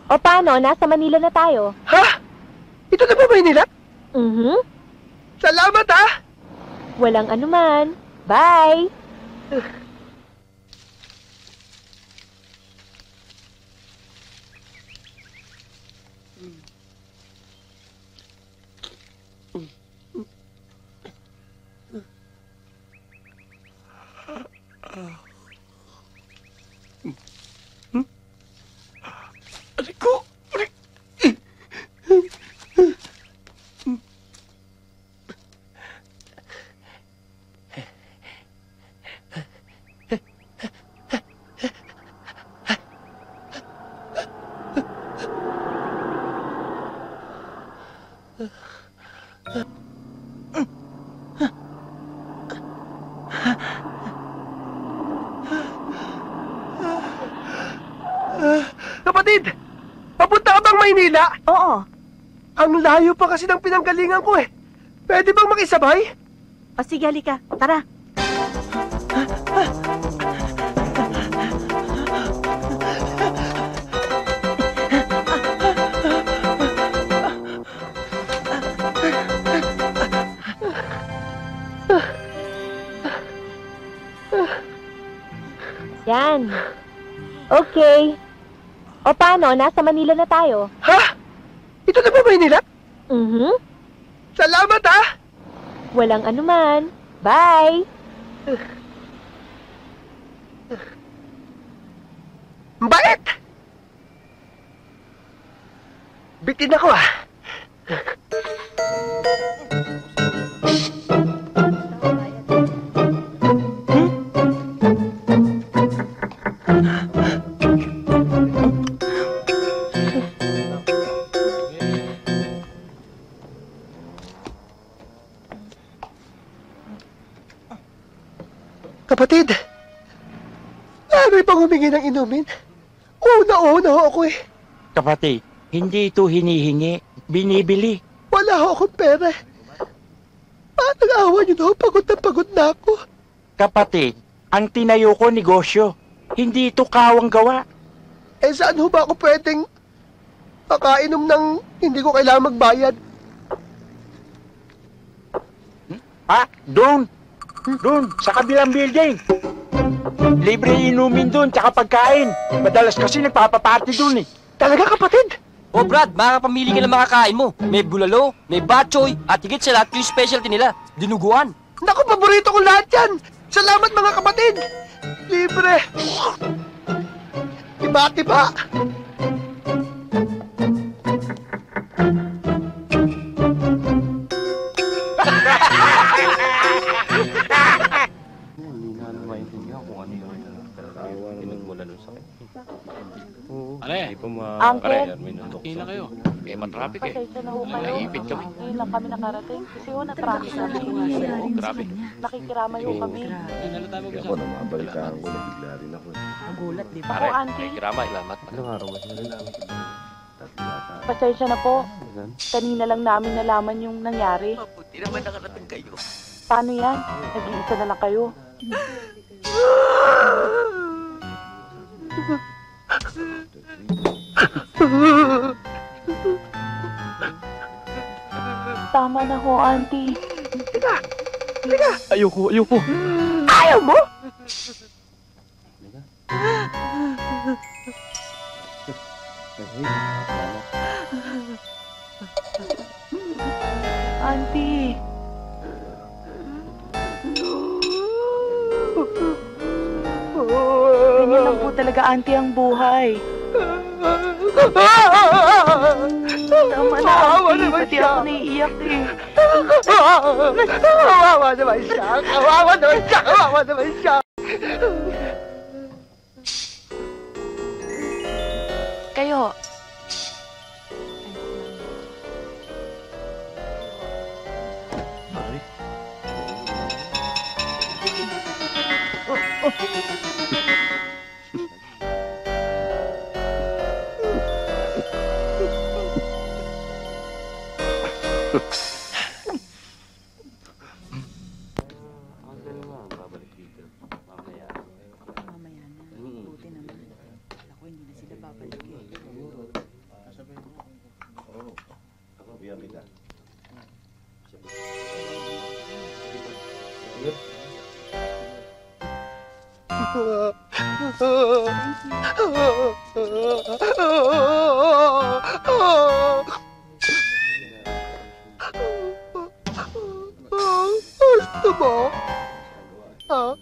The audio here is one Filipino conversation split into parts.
O paano, nasa Manila na tayo. Ha? Ito na ba Maynila? Salamat ha! Walang anuman. Bye! Rico! Kapatid! Papunta ka bang Maynila? Oo. Ang layo pa kasi ng pinanggalingan ko eh. Pwede bang makisabay? O sige, halika. Tara. Yan. Okay. O paano, nasa Manila na tayo. Ha? Ito na ba Maynila? Salamat ha! Walang anuman. Bye! Bait! Bitin ako ah. Kapatid, maaari bang humingi ng inumin? Una-una ho ako eh. Kapatid, hindi ito hinihingi, binibili. Wala ho akong pera. Paano awa niyo na ho? Pagod na ako. Kapatid, ang tinayo ko negosyo, hindi ito kawang gawa. Eh saan ho ba ako pwedeng makainom ng hindi ko kailangan magbayad? Ha? Doon! Doon, sa kabilang building. Libre inumin doon, tsaka pagkain. Madalas kasi nagpapaparty doon eh. Talaga kapatid? Oh Brad, makakapamili ka ng mga kain mo. May bulalo, may batchoy, at higit sa lahat yung specialty nila, dinuguan. Naku, paborito ko lahat yan! Salamat mga kapatid! Libre! Tiba-tiba! Uncle, Okay na kayo. Eh, matraffic eh. pasensya na ho kayo. Naipit kami. Ngayon lang kami nakarating. Kasi ho, na-traffic kami. Oo, grabe. Nakikiramay ho kami. Ako na mabalitaan ko na bigla rin ako. Nagulat, di ba? Pare, Ako, auntie. kiramay, lamat. Pasensya na po. Kanina lang namin nalaman yung nangyari. Mabuti naman nakarating kayo. Paano yan? Nag-iisa na lang kayo. Tama na ho, auntie. Ayoko. Ayaw mo? Auntie. Ganyan lang po talaga, auntie, ang buhay. Tama na, auntie. Pati ako naiiyak eh. Kawawa naman siya! Kawawa naman siya! Kawawa naman siya! Kayo. Gusto mo? Ha?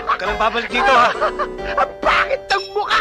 Huwag ka lang babalik dito, ha? Ang pangit ng mukha!